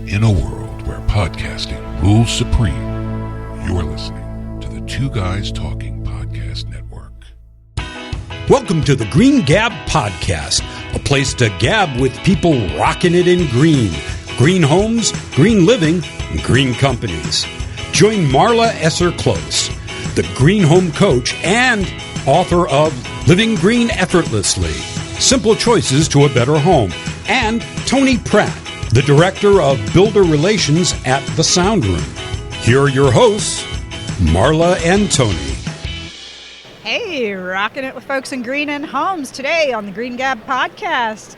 In a world where podcasting rules supreme, you're listening to the Two Guys Talking Podcast Network. Welcome to the Green Gab Podcast, a place to gab with people rocking it in green. Green homes, green living, and green companies. Join Marla Esser Cloos, the green home coach and author of Living Green Effortlessly, Simple Choices to a Better Home, and Tony Pratt, the Director of Builder Relations at The Sound Room. Here are your hosts, Marla and Tony. Hey, rocking it with folks in green and homes today on the Green Gab Podcast.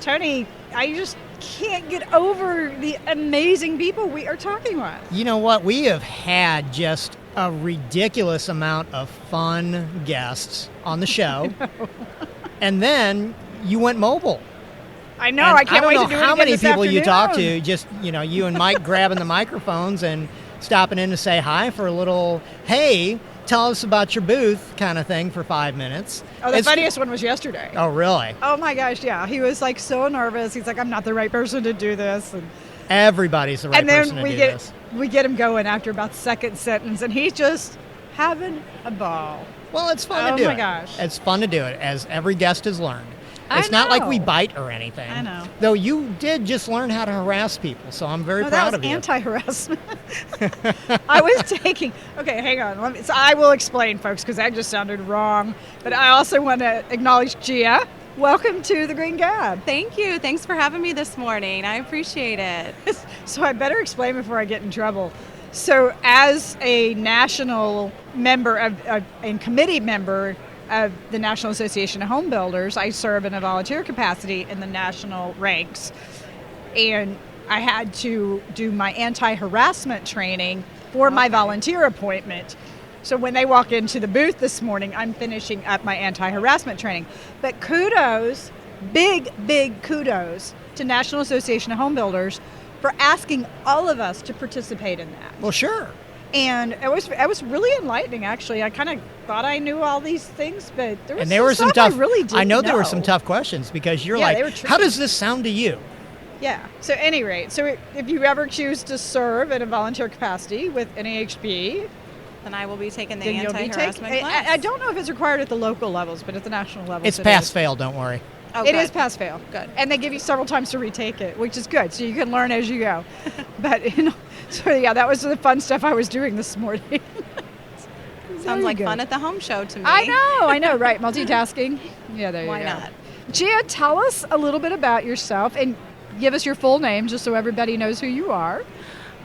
Tony, I just can't get over the amazing people we are talking with. You know what? We have had just a ridiculous amount of fun guests on the show. And then you went mobile. I know. I can't wait to do it again this afternoon. I don't know how many people you talk to. Just, you and Mike grabbing the microphones and stopping in to say hi for a little, hey, tell us about your booth kind of thing for 5 minutes. Oh, the funniest one was yesterday. Oh, really? Oh, my gosh, yeah. He was, so nervous. He's like, I'm not the right person to do this. And everybody's the right person to do this. We get him going after about the second sentence, and he's just having a ball. Well, it's fun to do it. Oh, my gosh. It's fun to do it, as every guest has learned. It's I know. not like we bite or anything. I know. Though you did just learn how to harass people, so I'm very proud of you. That was anti-harassment. I was taking... Okay, hang on. So I will explain, folks, because that just sounded wrong. But I also want to acknowledge Gia. Welcome to the Green Gab. Thank you. Thanks for having me this morning. I appreciate it. So I better explain before I get in trouble. So as a national member and committee member of the National Association of Home Builders, I serve in a volunteer capacity in the national ranks. And I had to do my anti-harassment training for my volunteer appointment. So when they walk into the booth this morning, I'm finishing up my anti-harassment training. But kudos, big kudos to National Association of Home Builders for asking all of us to participate in that. Well, sure. And it was really enlightening, actually. I kind of thought I knew all these things, but there was some tough. I really didn't I know know. There were some tough questions because you're they were like, tricky. how does this sound to you? Yeah. So at any rate, if you ever choose to serve in a volunteer capacity with NAHB, then I will be taking the then you'll be anti-harassment class. I don't know if it's required at the local levels, but at the national levels, It's pass-fail, don't worry. Oh, it good. is pass-fail. Good. And they give you several times to retake it, which is good, so you can learn as you go. But, so yeah, that was the fun stuff I was doing this morning. Sounds like fun at the home show to me. I know, right? Multitasking. Yeah, there you go. Why not? Gia, tell us a little bit about yourself and give us your full name just so everybody knows who you are.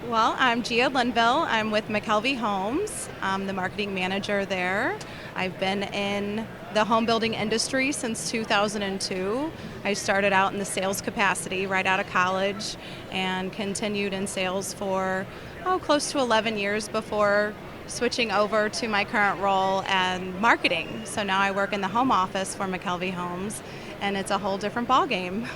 Well, I'm Gia Linville. I'm with McKelvey Homes. I'm the marketing manager there. I've been in the home building industry since 2002. I started out in the sales capacity right out of college and continued in sales for close to 11 years before switching over to my current role and marketing. So now I work in the home office for McKelvey Homes, and it's a whole different ballgame.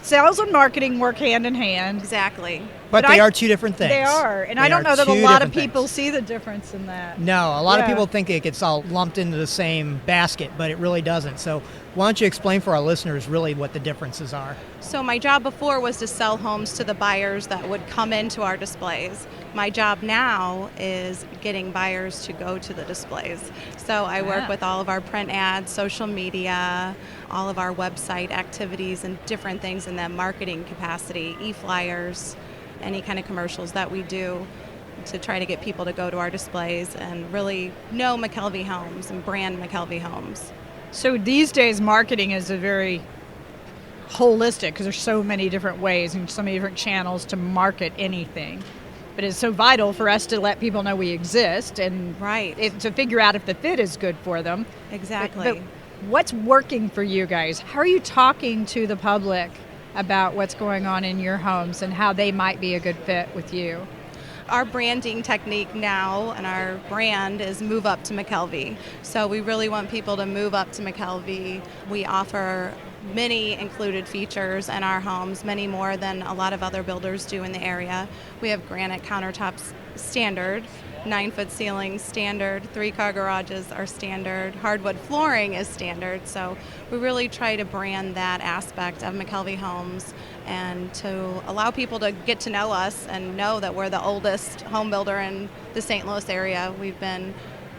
Sales and marketing work hand in hand. Exactly. But they are two different things. They are. And I don't know that a lot of people see the difference in that. No, a lot of people think it gets all lumped into the same basket, but it really doesn't. So why don't you explain for our listeners really what the differences are? So my job before was to sell homes to the buyers that would come into our displays. My job now is getting buyers to go to the displays. So I work with all of our print ads, social media, all of our website activities and different things in that marketing capacity, e-flyers, any kind of commercials that we do to try to get people to go to our displays and really know McKelvey Homes and brand McKelvey Homes. So these days marketing is a very holistic because there's so many different ways and so many different channels to market anything. But it's so vital for us to let people know we exist and to figure out if the fit is good for them. Exactly. But what's working for you guys? How are you talking to the public about what's going on in your homes and how they might be a good fit with you? Our branding technique now and our brand is move up to McKelvey. So we really want people to move up to McKelvey. We offer many included features in our homes, many more than a lot of other builders do in the area. We have granite countertops standard, 9-foot ceilings standard, 3-car garages are standard, hardwood flooring is standard. So we really try to brand that aspect of McKelvey Homes and to allow people to get to know us and know that we're the oldest home builder in the St. Louis area. We've been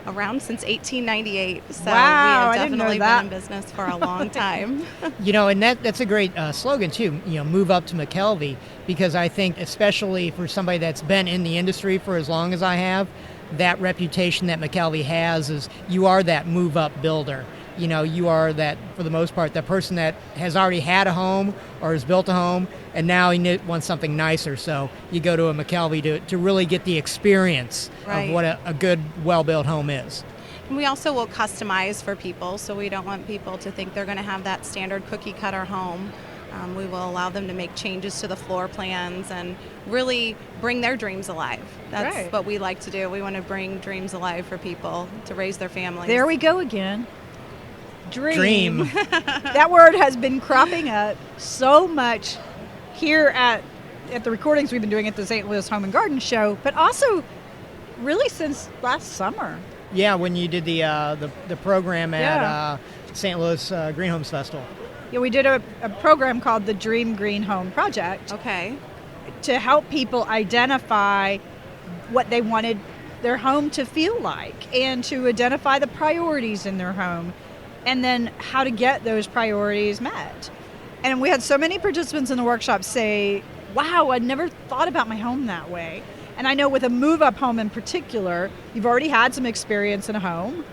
around since 1898, so Wow, we have I didn't know definitely that. been in business for a long time. And that's a great slogan too, move up to McKelvey, because I think especially for somebody that's been in the industry for as long as I have, that reputation that McKelvey has is you are that move up builder. You are that, for the most part, that person that has already had a home or has built a home and now he wants something nicer. So you go to a McKelvey to really get the experience Right. of what a good, well-built home is. And we also will customize for people, so we don't want people to think they're going to have that standard cookie cutter home. We will allow them to make changes to the floor plans and really bring their dreams alive. That's Right. what we like to do. We want to bring dreams alive for people to raise their families. There we go again. Dream. That word has been cropping up so much here at the recordings we've been doing at the St. Louis Home and Garden Show, but also really since last summer. Yeah, when you did the program at Yeah. St. Louis Green Homes Festival. Yeah, we did a program called the Dream Green Home Project Okay. to help people identify what they wanted their home to feel like and to identify the priorities in their home and then how to get those priorities met. And we had so many participants in the workshop say, wow, I never thought about my home that way. And I know with a move-up home in particular, you've already had some experience in a home.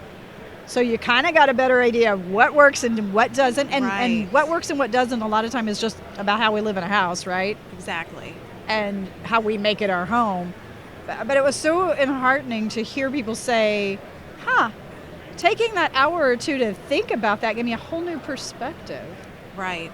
So you kind of got a better idea of what works and what doesn't. And, Right. and what works and what doesn't a lot of time is just about how we live in a house, right? Exactly. And how we make it our home. But it was so enheartening to hear people say, taking that hour or two to think about that gave me a whole new perspective. Right.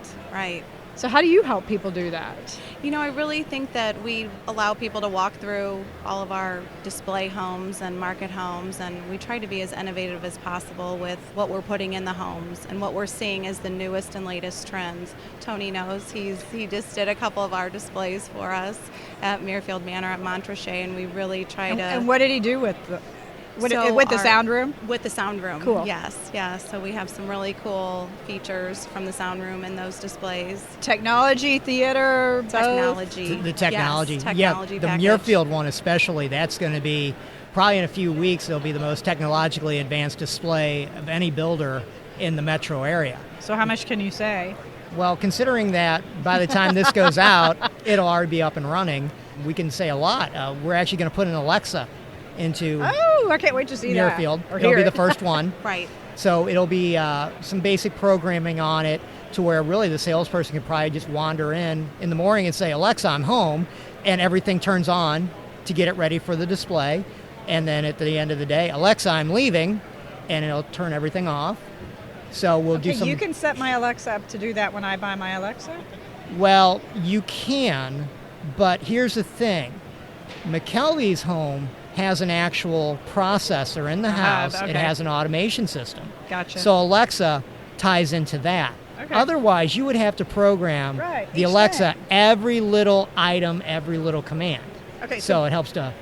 So how do you help people do that? I really think that we allow people to walk through all of our display homes and market homes, and we try to be as innovative as possible with what we're putting in the homes and what we're seeing as the newest and latest trends. Tony knows he just did a couple of our displays for us at Muirfield Manor at Montrachet, and we really try to... And what did he do with the So sound room? With the sound room. Cool. Yes. So we have some really cool features from the sound room in those displays. Technology, theater, both? Technology. The technology. Yes, technology the package. Muirfield one especially, that's going to be, probably in a few weeks, it'll be the most technologically advanced display of any builder in the metro area. So how much can you say? Well, considering that by the time this goes out, it'll already be up and running, we can say a lot. We're actually going to put an Alexa into Oh, I can't wait to see Muirfield. that. Or It'll hear be it. the first one. Right. So it'll be some basic programming on it to where really the salesperson can probably just wander in the morning and say, Alexa, I'm home, and everything turns on to get it ready for the display. And then at the end of the day, Alexa, I'm leaving, and it'll turn everything off. So we'll do some... You can set my Alexa up to do that when I buy my Alexa? Well, you can, but here's the thing. McKelvey's home has an actual processor in the house. Okay. It has an automation system. Gotcha. So Alexa ties into that. Okay. Otherwise, you would have to program the each Alexa thing. every little item, every little command. Okay, So it helps to...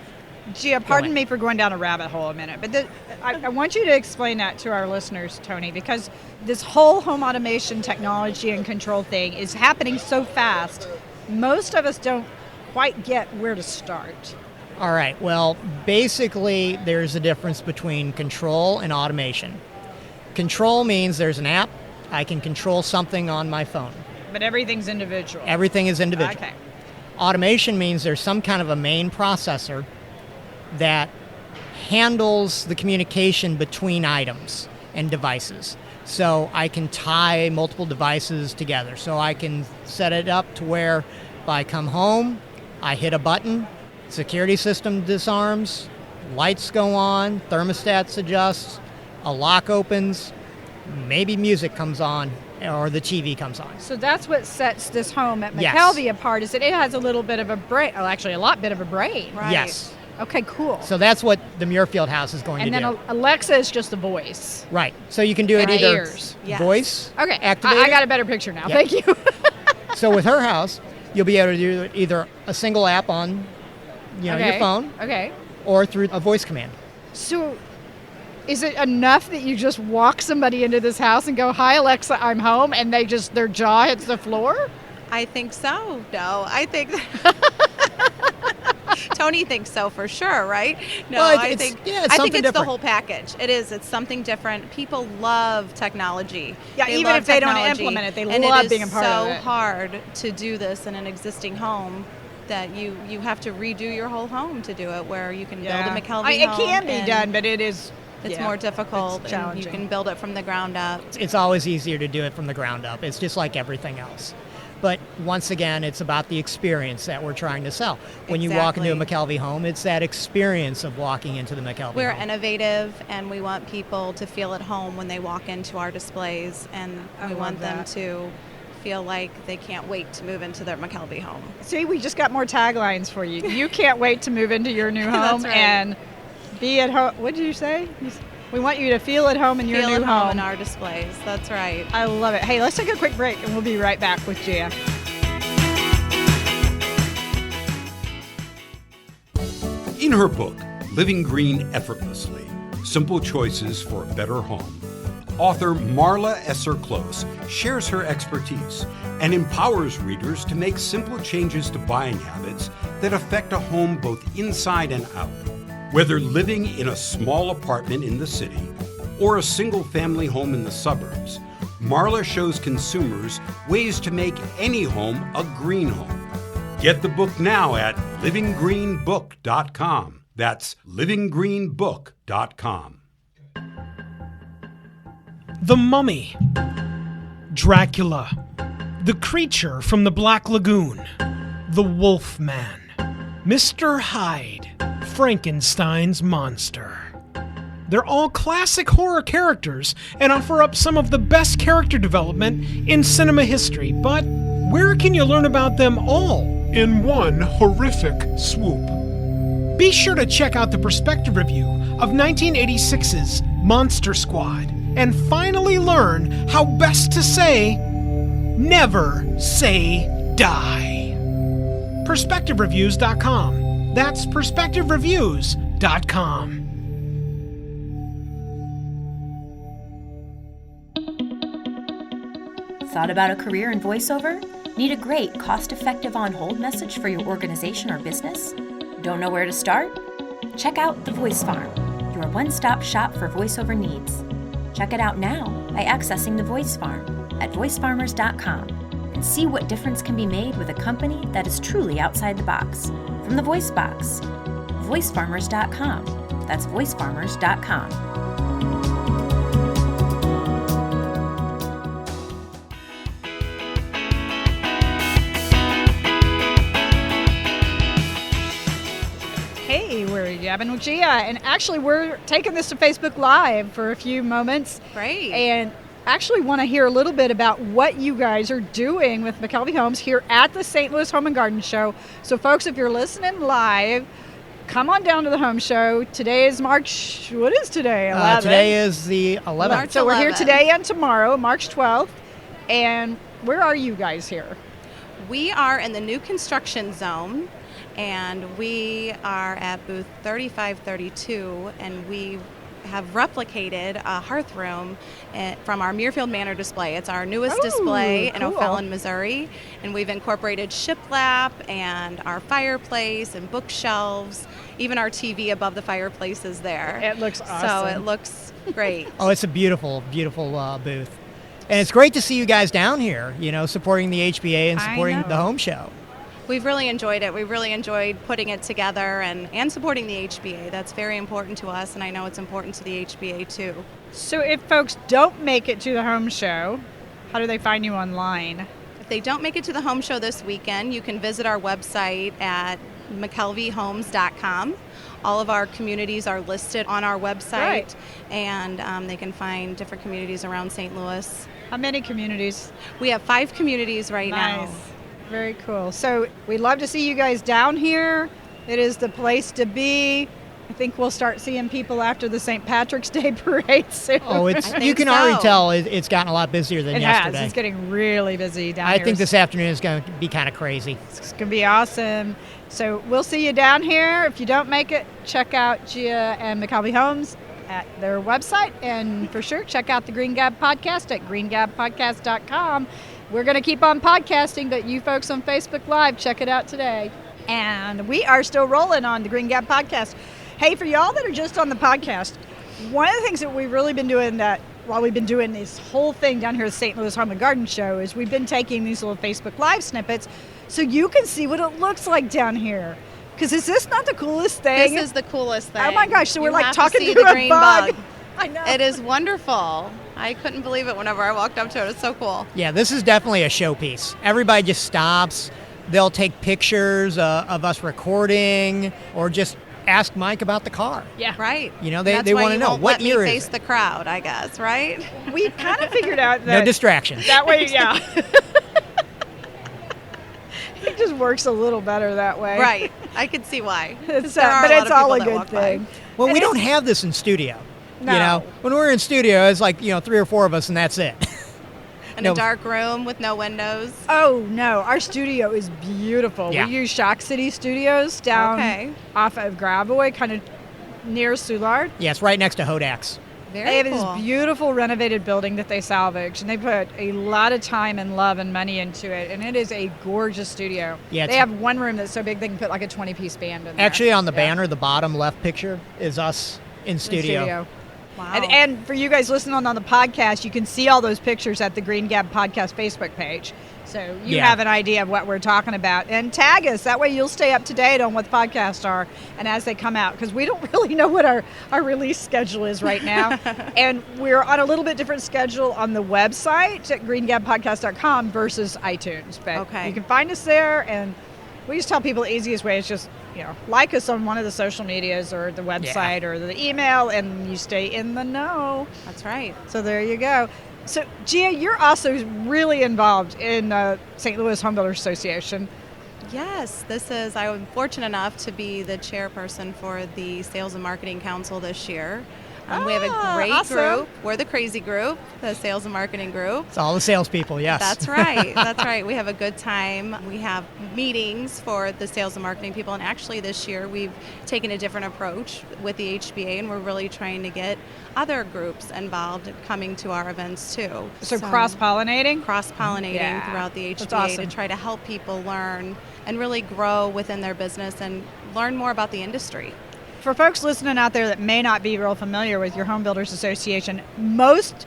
Gia, pardon ahead. me for going down a rabbit hole a minute, but I want you to explain that to our listeners, Tony, because this whole home automation technology and control thing is happening so fast, most of us don't quite get where to start. All right. Well, basically, there's a difference between control and automation. Control means there's an app. I can control something on my phone. But everything's individual. Everything is individual. Okay. Automation means there's some kind of a main processor that handles the communication between items and devices. So I can tie multiple devices together. So I can set it up to where if I come home, I hit a button, security system disarms, lights go on, thermostats adjust, a lock opens, maybe music comes on or the TV comes on. So that's what sets this home at Yes. McKelvey apart, is that it has a little bit of a brain, actually a lot bit of a brain. Right. Yes. Okay, cool. So that's what the Muirfield house is going And to then do. Alexa is just a voice. Right. So you can do it And either ears. Yes. voice, Okay, activated. I got a better picture now. Yeah. Thank you. So with her house, you'll be able to do either a single app on your phone Okay. or through a voice command. So is it enough that you just walk somebody into this house and go, "Hi Alexa, I'm home," and their jaw hits the floor? I think so. No, I think Tony thinks so for sure, right? No, Well, I it's think something it's the different. whole package. It is. It's something different. People love technology. Yeah, They even love if they don't technology, implement it, they and love it is being a part of it. so hard to do this in an existing home that you have to redo your whole home to do it. Where you can build a McKelvey It home. can be and done, but it is. It's more difficult, it's and you challenging. can build it from the ground up. It's always easier to do it from the ground up. It's just like everything else. But once again, it's about the experience that we're trying to sell. When you walk into a Exactly. McKelvey home, it's that experience of walking into the McKelvey We're home. innovative, and we want people to feel at home when they walk into our displays, and I we love want them that. to feel like they can't wait to move into their McKelvey home. See, we just got more taglines for you. You can't wait to move into your new home That's right. and be at home. What did you say? We want you to feel at home in your Feel new at home home. in our displays. That's right. I love it. Hey, let's take a quick break, and we'll be right back with Gia. In her book, Living Green Effortlessly, Simple Choices for a Better Home, author Marla Esser Cloos shares her expertise and empowers readers to make simple changes to buying habits that affect a home both inside and out. Whether living in a small apartment in the city or a single-family home in the suburbs, Marla shows consumers ways to make any home a green home. Get the book now at livinggreenbook.com. That's livinggreenbook.com. The Mummy, Dracula, The Creature from the Black Lagoon, The Wolf Man, Mr. Hyde, Frankenstein's Monster. They're all classic horror characters and offer up some of the best character development in cinema history, but where can you learn about them all? In one horrific swoop. Be sure to check out the perspective review of 1986's Monster Squad and finally learn how best to say, never say die. PerspectiveReviews.com. That's PerspectiveReviews.com. Thought about a career in voiceover? Need a great, cost-effective on-hold message for your organization or business? Don't know where to start? Check out The Voice Farm, your one-stop shop for voiceover needs. Check it out now by accessing The Voice Farm at voicefarmers.com and see what difference can be made with a company that is truly outside the box. From the Voice Box, voicefarmers.com. That's voicefarmers.com. Hey, we're yabbing with Gia, and actually we're taking this to Facebook Live for a few moments. Great. And actually want to hear a little bit about what you guys are doing with McKelvey Homes here at the St. Louis Home and Garden Show. So folks, if you're listening live, come on down to the home show. Today is March, what is today? 11th? Today is the 11th. March So we're here 11th. today and tomorrow, March 12th. And where are you guys here? We are in the new construction zone, and we are at booth 3532, and we have replicated a hearth room from our Muirfield Manor display. It's our newest display in cool. O'Fallon, Missouri, and we've incorporated shiplap and our fireplace and bookshelves. Even our TV above the fireplace is there. It looks So awesome. it looks great. Oh, it's a beautiful, beautiful booth. And it's great to see you guys down here, supporting the HBA and I supporting know. the home show. We've really enjoyed it. We've really enjoyed putting it together and supporting the HBA. That's very important to us, and I know it's important to the HBA too. So if folks don't make it to the home show, how do they find you online? If they don't make it to the home show this weekend, you can visit our website at McKelveyHomes.com. All of our communities are listed on our website, Right. and they can find different communities around St. Louis. How many communities? We have 5 communities right now. Nice. Very cool. So we'd love to see you guys down here. It is the place to be. I think we'll start seeing people after the St. Patrick's Day parade soon. Oh, I you think can already so. tell it's gotten a lot busier than it yesterday. has. It's getting really busy down I here. think this afternoon is going to be kind of crazy. It's going to be awesome. So we'll see you down here. If you don't make it, check out Gia and McKelvey Homes at their website. And for sure, check out the Green Gab podcast at greengabpodcast.com. we're going to keep on podcasting, but you folks on Facebook Live, check it out today. And we are still rolling on the Green Gap podcast. Hey, for y'all that are just on the podcast, one of the things that we've really been doing that while we've been doing this whole thing down here at the St. Louis Home and Garden Show is we've been taking these little Facebook Live snippets so you can see what it looks like down here. Because is this not the coolest thing? This is the coolest thing. Oh my gosh, so we're like talking to the a green bug. bug. I know. It is wonderful. I couldn't believe it whenever I walked up to it. It's so cool. Yeah, this is definitely a showpiece. Everybody just stops. They'll take pictures of us recording or just ask Mike about the car. Yeah. Right. You know, they want to know what year is face it. the crowd, I guess, right? We kind of figured out that No distractions. that way, yeah. It just works a little better that way. Right. I can see why. It's, There are but a lot it's of all a people that good walk by. thing. Well, And we don't it's- have this in studio. No. You know, when we're in studio, it's like, 3 or 4 of us and that's it. In No. a dark room with no windows. Oh, no. Our studio is beautiful. Yeah. We use Shock City Studios down Okay. off of Gravois, kind of near Soulard. Yeah, it's right next to Hodak's. Very They have cool. this beautiful renovated building that they salvaged, and they put a lot of time and love and money into it, and it is a gorgeous studio. Yeah, they have one room that's so big they can put like a 20-piece band in there. Actually, on the Yeah. banner, the bottom left picture is us in In studio. Wow. And for you guys listening on the podcast, you can see all those pictures at the Green Gap Podcast Facebook page. So you Yeah. have an idea of what we're talking about. And tag us. That way you'll stay up to date on what the podcasts are and as they come out. Because we don't really know what our release schedule is right now. And we're on a little bit different schedule on the website at greengapodcast.com versus iTunes. But Okay. you can find us there. And we just tell people the easiest way is just, like us on one of the social medias or the website or the email, and you stay in the know. That's right. So there you go. So, Gia, you're also really involved in St. Louis Home Builders Association. Yes, I'm fortunate enough to be the chairperson for the Sales and Marketing Council this year. We have a great awesome. group. We're the crazy group, the Sales and Marketing group. It's all the salespeople, yes. That's right. That's right. We have a good time. We have meetings for the sales and marketing people. And actually this year we've taken a different approach with the HBA, and we're really trying to get other groups involved coming to our events too. So cross-pollinating? Cross-pollinating Yeah. throughout the HBA That's awesome. to try to help people learn and really grow within their business and learn more about the industry. For folks listening out there that may not be real familiar with your Home Builders Association, most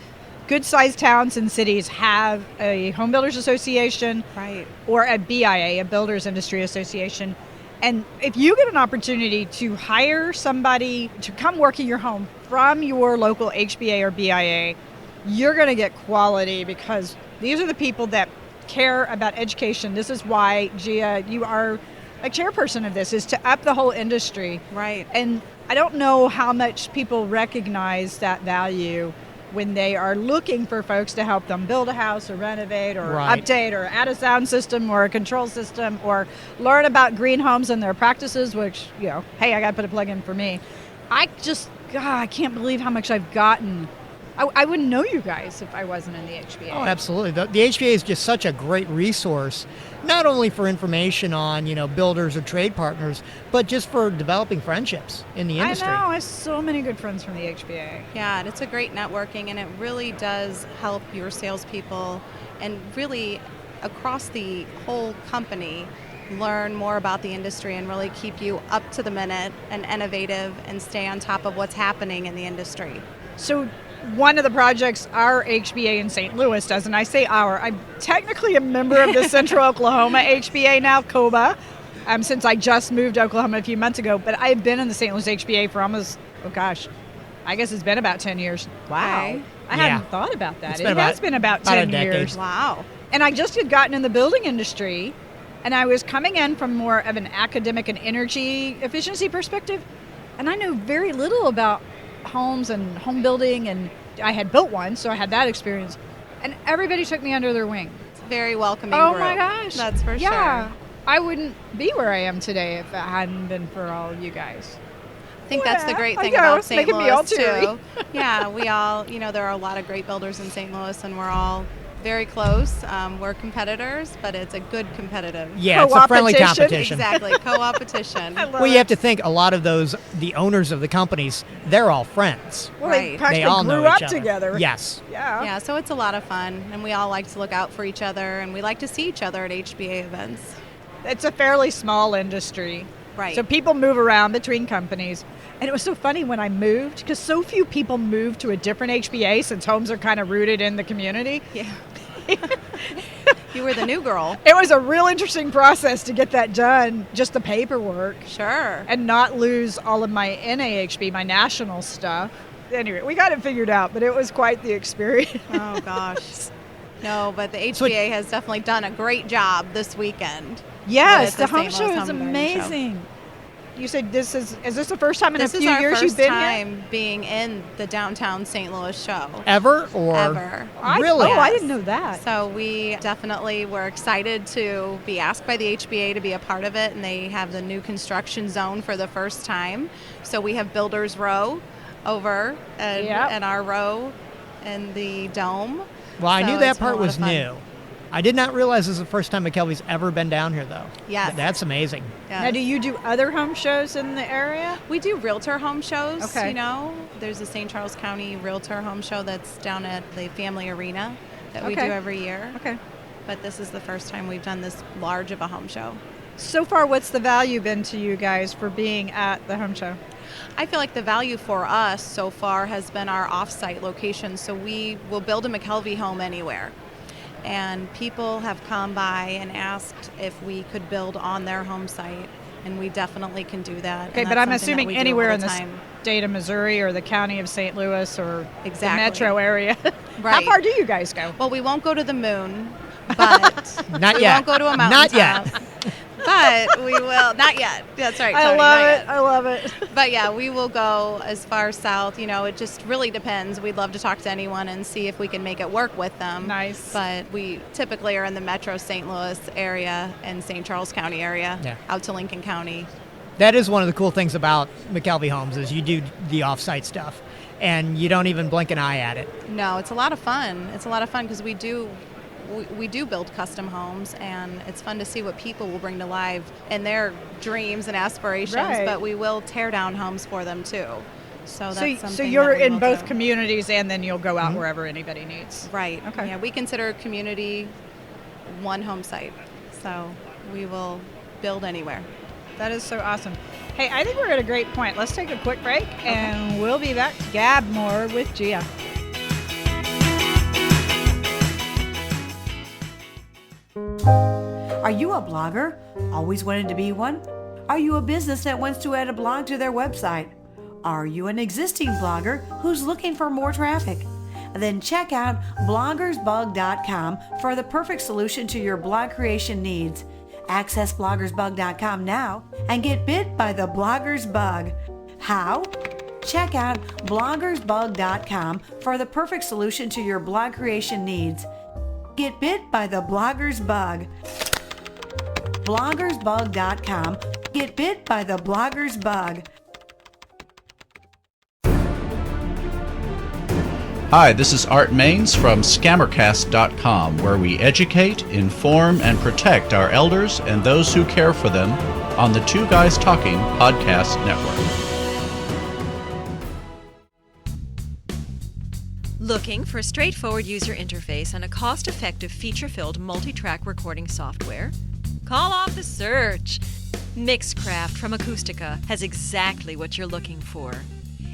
good-sized towns and cities have a Home Builders Association Right. or a BIA, a Builders Industry Association. And if you get an opportunity to hire somebody to come work in your home from your local HBA or BIA, you're going to get quality because these are the people that care about education. This is why, Gia, you are a chairperson of this, is to up the whole industry. Right. And I don't know how much people recognize that value when they are looking for folks to help them build a house or renovate or Right. update or add a sound system or a control system or learn about green homes and their practices, which, hey, I got to put a plug in for me. I can't believe how much I've gotten. I wouldn't know you guys if I wasn't in the HBA. Oh, absolutely. The HBA is just such a great resource, not only for information on, builders or trade partners, but just for developing friendships in the industry. I know. I have so many good friends from the HBA. Yeah, and it's a great networking, and it really does help your salespeople and really across the whole company learn more about the industry and really keep you up to the minute and innovative and stay on top of what's happening in the industry. So one of the projects our HBA in St. Louis does, and I say I'm technically a member of the Central Oklahoma HBA now, COBA, since I just moved to Oklahoma a few months ago, but I've been in the St. Louis HBA for almost, I guess it's been about 10 years. Wow. Okay. I hadn't thought about that. It's been It has been about about a 10 decade. years. Wow. And I just had gotten in the building industry, and I was coming in from more of an academic and energy efficiency perspective, and I know very little about homes and home building, and I had built one, so I had that experience. And everybody took me under their wing. It's a very welcoming Oh group. my gosh. That's for Yeah. sure. I wouldn't be where I am today if it hadn't been for all you guys. I think that's the great I thing know, about it's St. making me all Louis teary. too. Yeah, we all, there are a lot of great builders in St. Louis, and we're all very close. We're competitors, but it's a good competitive. Yeah, it's a friendly competition. Exactly, co-opetition. Well, you have to think a lot of the owners of the companies, they're all friends. Well, Right. they practically all grew know up each other. together. Yes. Yeah. Yeah, so it's a lot of fun, and we all like to look out for each other, and we like to see each other at HBA events. It's a fairly small industry. Right. So people move around between companies. And it was so funny when I moved, because so few people move to a different HBA since homes are kind of rooted in the community. Yeah. You were the new girl. It was a real interesting process to get that done, just the paperwork. Sure. And not lose all of my NAHB, my national stuff. Anyway, we got it figured out, but it was quite the experience. Oh, gosh. No, but the HBA has definitely done a great job this weekend. Yes, with the home St. show Louis is Home Garden Show. amazing. You said is this the first time in This a is few our years first you've been time being in the downtown St. Louis show. Ever or Ever. Really? Oh, I Yes. didn't know that. So we definitely were excited to be asked by the HBA to be a part of it, and they have the new construction zone for the first time. So we have Builders Row over and our row in the dome. Well, I So knew that it's been a part lot was of fun. new. I did not realize this is the first time McKelvey's ever been down here, though. Yes. That's amazing. Yes. Now, do you do other home shows in the area? We do realtor home shows, Okay. you know. There's a St. Charles County realtor home show that's down at the Family Arena that we do Okay. every year. Okay. But this is the first time we've done this large of a home show. So far, what's the value been to you guys for being at the home show? I feel like the value for us so far has been our off-site location. So we will build a McKelvey home anywhere. And people have come by and asked if we could build on their home site, and we definitely can do that. Okay, and but that's I'm something that assuming we do anywhere all in the time. state of Missouri or the county of St. Louis or Exactly. the metro area. How Right. far do you guys go? Well, we won't go to the moon, but Not we yet. won't go to a mountain. Not yet. But we will. Not yet. That's right, I Tony, love not it. yet. I love it. But yeah, we will go as far south. You know, it just really depends. We'd love to talk to anyone and see if we can make it work with them. Nice. But we typically are in the metro St. Louis area and St. Charles County area, Yeah. out to Lincoln County. That is one of the cool things about McKelvey Homes is you do the off-site stuff, and you don't even blink an eye at it. No, it's a lot of fun. It's a lot of fun because we do build custom homes, and it's fun to see what people will bring to life in their dreams and aspirations. Right. But we will tear down homes for them too. So that's something So you're that we in will both do. communities, and then you'll go out wherever anybody needs. Right. Okay. Yeah, we consider community one home site, so we will build anywhere. That is so awesome. Hey, I think we're at a great point. Let's take a quick break, and we'll be back to gab more with Gia. Are you a blogger? Always wanted to be one? Are you a business that wants to add a blog to their website? Are you an existing blogger who's looking for more traffic? Then check out bloggersbug.com for the perfect solution to your blog creation needs. Access bloggersbug.com now and get bit by the blogger's bug. How? Check out bloggersbug.com for the perfect solution to your blog creation needs. Get bit by the blogger's bug. Bloggersbug.com. Get bit by the blogger's bug. Hi, this is Art Maines from Scammercast.com, where we educate, inform, and protect our elders and those who care for them on the Two Guys Talking podcast network. Looking for a straightforward user interface and a cost-effective, feature-filled multi-track recording software? Call off the search! Mixcraft from Acoustica has exactly what you're looking for.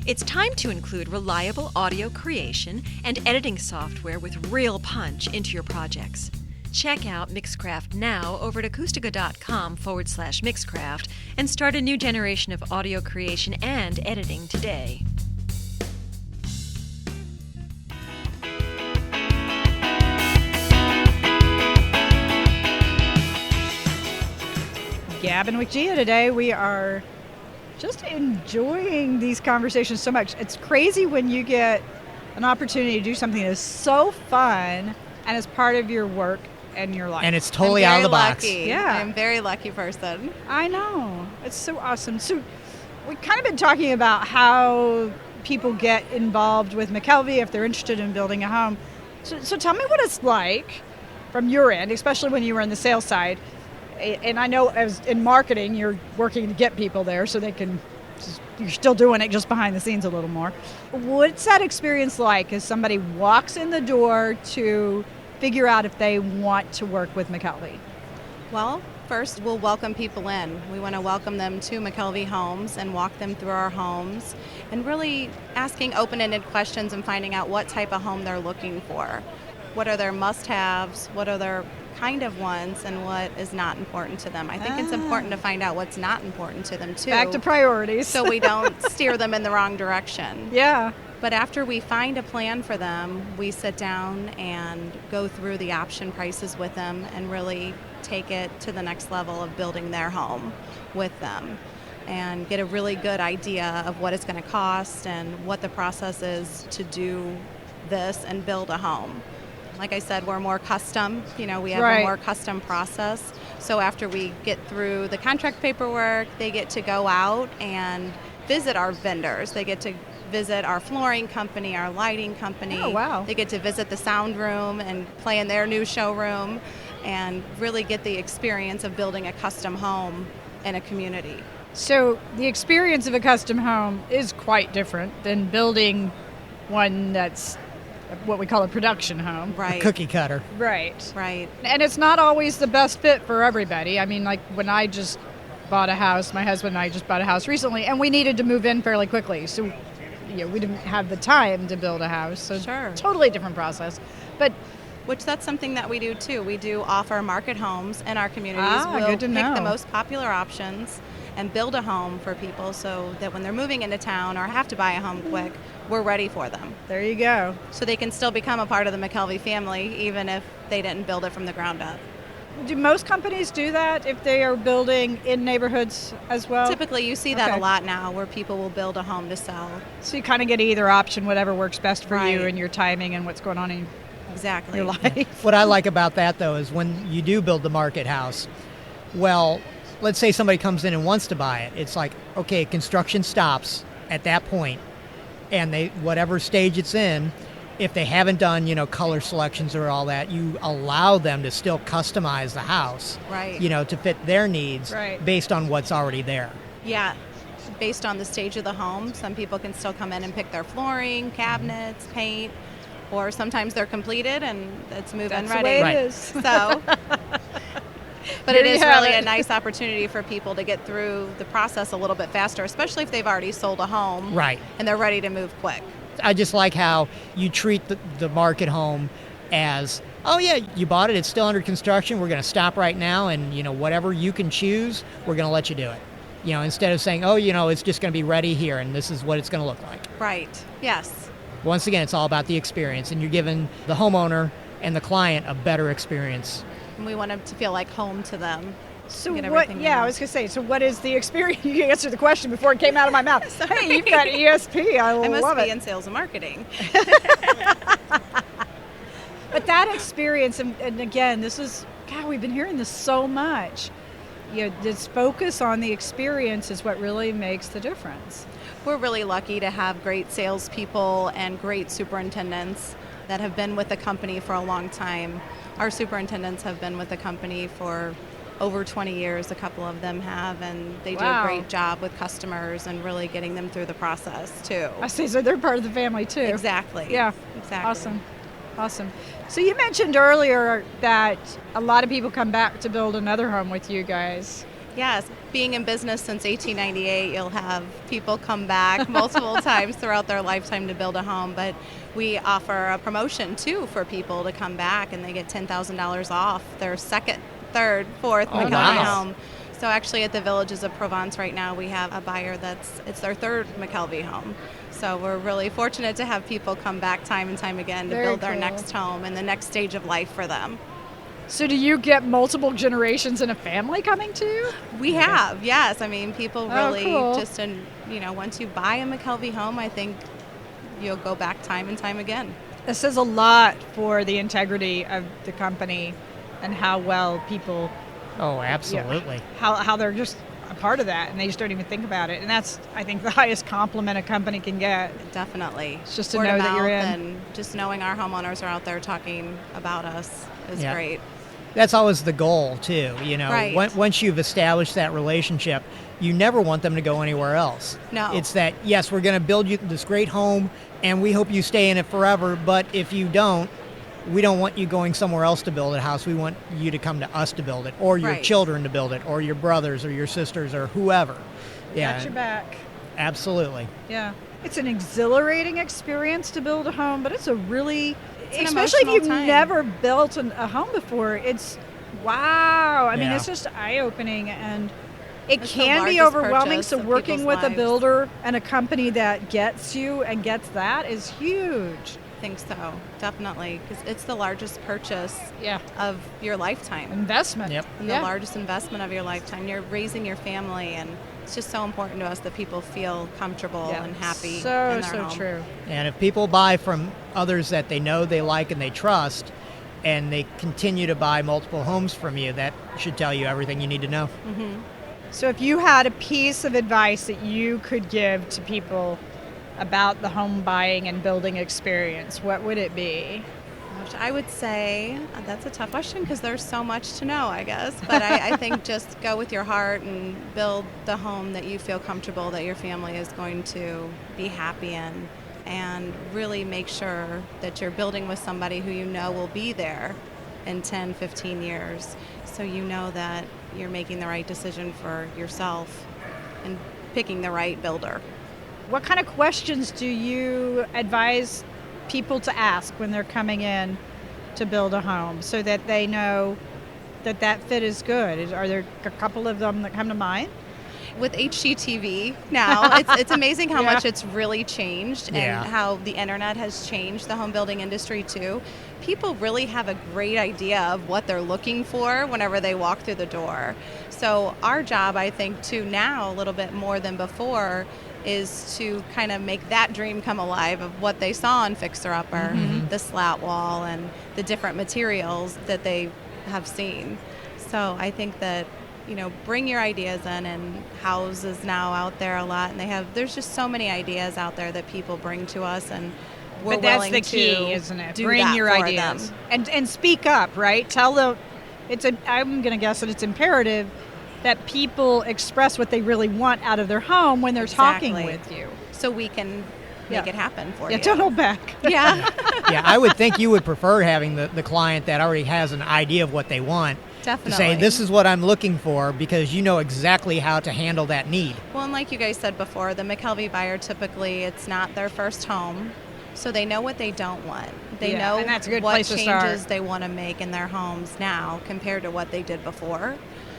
It's time to include reliable audio creation and editing software with real punch into your projects. Check out Mixcraft now over at acoustica.com/Mixcraft and start a new generation of audio creation and editing today. Gabbing with Gia today. We are just enjoying these conversations so much. It's crazy when you get an opportunity to do something that is so fun and is part of your work and your life. And it's totally out of the box. Lucky. Yeah. I'm a very lucky person. I know. It's so awesome. So we've kind of been talking about how people get involved with McKelvey if they're interested in building a home. So tell me what it's like from your end, especially when you were in the sales side. And I know as in marketing, you're working to get people there so they can, you're still doing it just behind the scenes a little more. What's that experience like as somebody walks in the door to figure out if they want to work with McKelvey? Well, first, we'll welcome people in. We want to welcome them to McKelvey Homes and walk them through our homes and really asking open-ended questions and finding out what type of home they're looking for. What are their must-haves? What are their kind of ones, and what is not important to them? I think it's important to find out what's not important to them, too. Back to priorities. So we don't steer them in the wrong direction. Yeah. But after we find a plan for them, we sit down and go through the option prices with them and really take it to the next level of building their home with them and get a really good idea of what it's going to cost and what the process is to do this and build a home. Like I said, we're more custom. We have a more custom process. So after we get through the contract paperwork, they get to go out and visit our vendors. They get to visit our flooring company, our lighting company. Oh, wow. They get to visit the sound room and play in their new showroom and really get the experience of building a custom home in a community. So the experience of a custom home is quite different than building one that's what we call a production home. Right. A cookie cutter. Right. Right. And it's not always the best fit for everybody. I mean, like when I just bought a house, my husband and I just bought a house recently, and we needed to move in fairly quickly. So, we didn't have the time to build a house. So sure. Totally different process. But which that's something that we do too. We do offer market homes in our communities. We'll good to pick know. the most popular options and build a home for people so that when they're moving into town or have to buy a home quick, we're ready for them. There you go. So they can still become a part of the McKelvey family even if they didn't build it from the ground up. Do most companies do that if they are building in neighborhoods as well? Typically, you see that a lot now where people will build a home to sell. So you kind of get either option, whatever works best for Right. you and your timing and what's going on in Exactly. your life. What I like about that, though, is when you do build the market house, well, let's say somebody comes in and wants to buy it. It's like, okay, construction stops at that point, and they whatever stage it's in, if they haven't done, color selections or all that, you allow them to still customize the house, Right. To fit their needs Right. based on what's already there. Yeah. Based on the stage of the home, some people can still come in and pick their flooring, cabinets, paint, or sometimes they're completed and it's move-in That's ready. the way Right. it is. So, but There it you is have really it. a nice opportunity for people to get through the process a little bit faster, especially if they've already sold a home Right. and they're ready to move quick. I just like how you treat the market home as, oh yeah, you bought it, it's still under construction, we're going to stop right now, and whatever you can choose, we're going to let you do it. Instead of saying, oh, it's just going to be ready here and this is what it's going to look like. Right. Yes. Once again, it's all about the experience, and you're giving the homeowner and the client a better experience. And we want them to feel like home to them. So Get what? everything Yeah, in. I was gonna say. So what is the experience? You answered the question before it came out of my mouth. Hey, you've got ESP. I I must love be it. in sales and marketing. But that experience, and again, this is God. We've been hearing this so much. This focus on the experience is what really makes the difference. We're really lucky to have great salespeople and great superintendents that have been with the company for a long time. Our superintendents have been with the company for over 20 years, a couple of them have, and they do a Wow. great job with customers and really getting them through the process too. I see. So they're part of the family too. Exactly. Yeah. Exactly. Awesome. So you mentioned earlier that a lot of people come back to build another home with you guys. Yes, being in business since 1898, you'll have people come back multiple times throughout their lifetime to build a home, but we offer a promotion too for people to come back, and they get $10,000 off their second, third, fourth McKelvey nice. home. So actually at the Villages of Provence right now, we have a buyer it's their third McKelvey home. So we're really fortunate to have people come back time and time again to Very build their cool. next home and the next stage of life for them. So do you get multiple generations in a family coming to you? We have, yes. I mean, people really cool. just, once you buy a McKelvey home, I think you'll go back time and time again. This says a lot for the integrity of the company and how well people, Oh, absolutely. how they're just a part of that, and they just don't even think about it. And that's, I think, the highest compliment a company can get. Definitely. It's just to Word know of that you're in. mouth, and just knowing our homeowners are out there talking about us is great. That's always the goal, too. You know, Right. Once you've established that relationship, you never want them to go anywhere else. No. It's that, yes, we're going to build you this great home, and we hope you stay in it forever, but if you don't, we don't want you going somewhere else to build a house. We want you to come to us to build it, or your Right. children to build it, or your brothers or your sisters or whoever. Got your back. Absolutely. Yeah. It's an exhilarating experience to build a home, but it's a really, It's an especially if emotional you've time. never built a home before, it's wow. I mean, Yeah. it's just eye-opening, and it It's the can be largest overwhelming. purchase So of working people's with a lives. builder and a company that gets you and gets that is huge. I think so, definitely, because it's the largest purchase Yeah. of your lifetime. Investment. Yep. And the largest investment of your lifetime. You're raising your family, and it's just so important to us that people feel comfortable Yeah. and happy So, in their so home. true. And if people buy from others that they know, they like, and they trust, and they continue to buy multiple homes from you, that should tell you everything you need to know. So if you had a piece of advice that you could give to people about the home buying and building experience, what would it be? Gosh, I would say that's a tough question because there's so much to know, I guess. But I think just go with your heart and build the home that you feel comfortable that your family is going to be happy in. And really make sure that you're building with somebody who you know will be there in 10, 15 years. So you know that you're making the right decision for yourself and picking the right builder. What kind of questions do you advise people to ask when they're coming in to build a home so that they know that that fit is good? Are there a couple of them that come to mind? With HGTV now, it's amazing how Yeah. much it's really changed Yeah. and how the internet has changed the home building industry too. People really have a great idea of what they're looking for whenever they walk through the door. So our job, I think, too, now a little bit more than before is to kind of make that dream come alive of what they saw on Fixer Upper, the slat wall, and the different materials that they have seen. So I think that, you know, bring your ideas in, and houses now out there a lot, and there's just so many ideas out there that people bring to us, and we're But that's willing the to key, isn't it? do Bring that your for ideas them. and speak up, right? Tell them. I'm going to guess that it's imperative that people express what they really want out of their home when they're talking Exactly. with you. So we can make it happen for Yeah, you. don't hold back. Yeah, Yeah, I would think you would prefer having the client that already has an idea of what they want definitely. to say, this is what I'm looking for, because you know exactly how to handle that need. Well, and like you guys said before, the McKelvey buyer, typically it's not their first home, so they know what they don't want. They Yeah, know and that's a good what place to start. changes they want to make in their homes now compared to what they did before.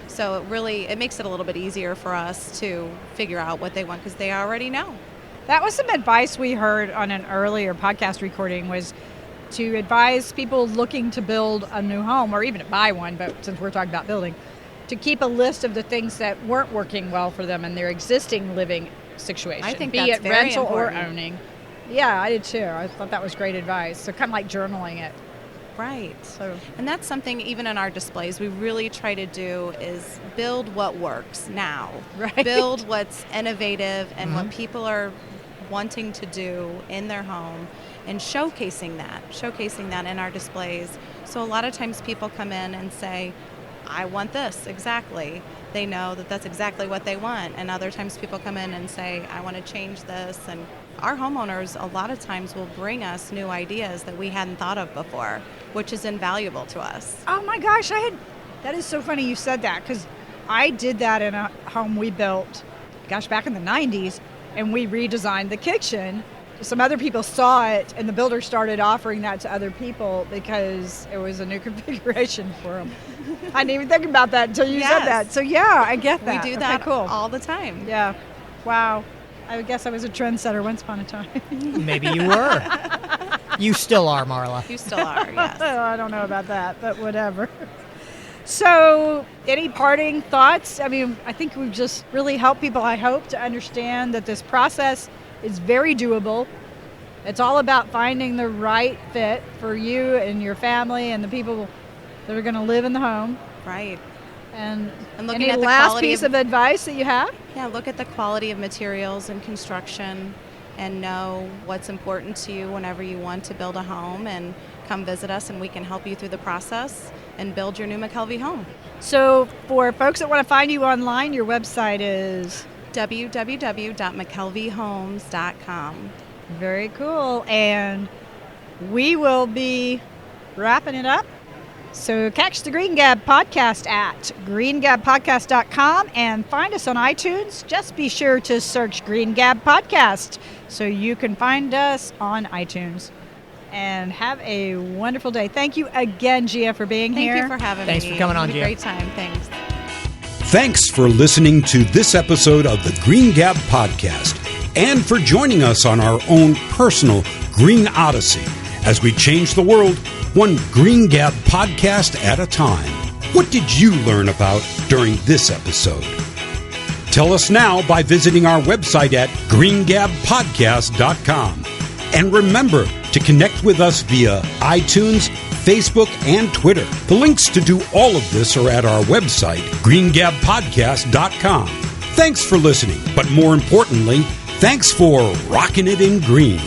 So it makes it a little bit easier for us to figure out what they want because they already know. That was some advice we heard on an earlier podcast recording, was to advise people looking to build a new home or even to buy one, but since we're talking about building, to keep a list of the things that weren't working well for them in their existing living situation. I think be that's it very rental important. or owning. Yeah, I did too. I thought that was great advice. So kind of like journaling it. Right. So And that's something even in our displays we really try to do is build what works now. Right. Build what's innovative and what people are wanting to do in their home and showcasing that in our displays. So a lot of times people come in and say, I want this, exactly. They know that that's exactly what they want. And other times people come in and say, I want to change this. And our homeowners a lot of times will bring us new ideas that we hadn't thought of before, which is invaluable to us. oh my gosh, that is so funny you said that, because I did that in a home we built, back in the 90s, and we redesigned the kitchen. Some other people saw it, and the builder started offering that to other people because it was a new configuration for them. I didn't even think about that until you said Yes. that. So yeah, I get that. We do Okay, that cool. all the time. Yeah. Wow. I guess I was a trendsetter once upon a time. Maybe you were. You still are, Marla. You still are, yes. I don't know about that, but whatever. So, any parting thoughts? I mean, I think we've just really helped people, I hope, to understand that this process is very doable. It's all about finding the right fit for you and your family and the people that are going to live in the home. Right. And looking any at the last quality piece of advice that you have? Yeah, look at the quality of materials and construction and know what's important to you whenever you want to build a home, and come visit us and we can help you through the process and build your new McKelvey home. So for folks that want to find you online, your website is? www.mckelveyhomes.com. Very cool. And we will be wrapping it up. So catch the Green Gab podcast at greengabpodcast.com and find us on iTunes. Just be sure to search Green Gab Podcast so you can find us on iTunes. And have a wonderful day. Thank you again, Gia, for being here. Thank you for having me. Thanks for coming on, Gia. Great time. Thanks. Thanks for listening to this episode of the Green Gab Podcast and for joining us on our own personal Green Odyssey as we change the world one Green Gab podcast at a time. What did you learn about during this episode? Tell us now by visiting our website at greengabpodcast.com. And remember to connect with us via iTunes, Facebook, and Twitter. The links to do all of this are at our website, greengabpodcast.com. Thanks for listening, but more importantly, thanks for rocking it in green.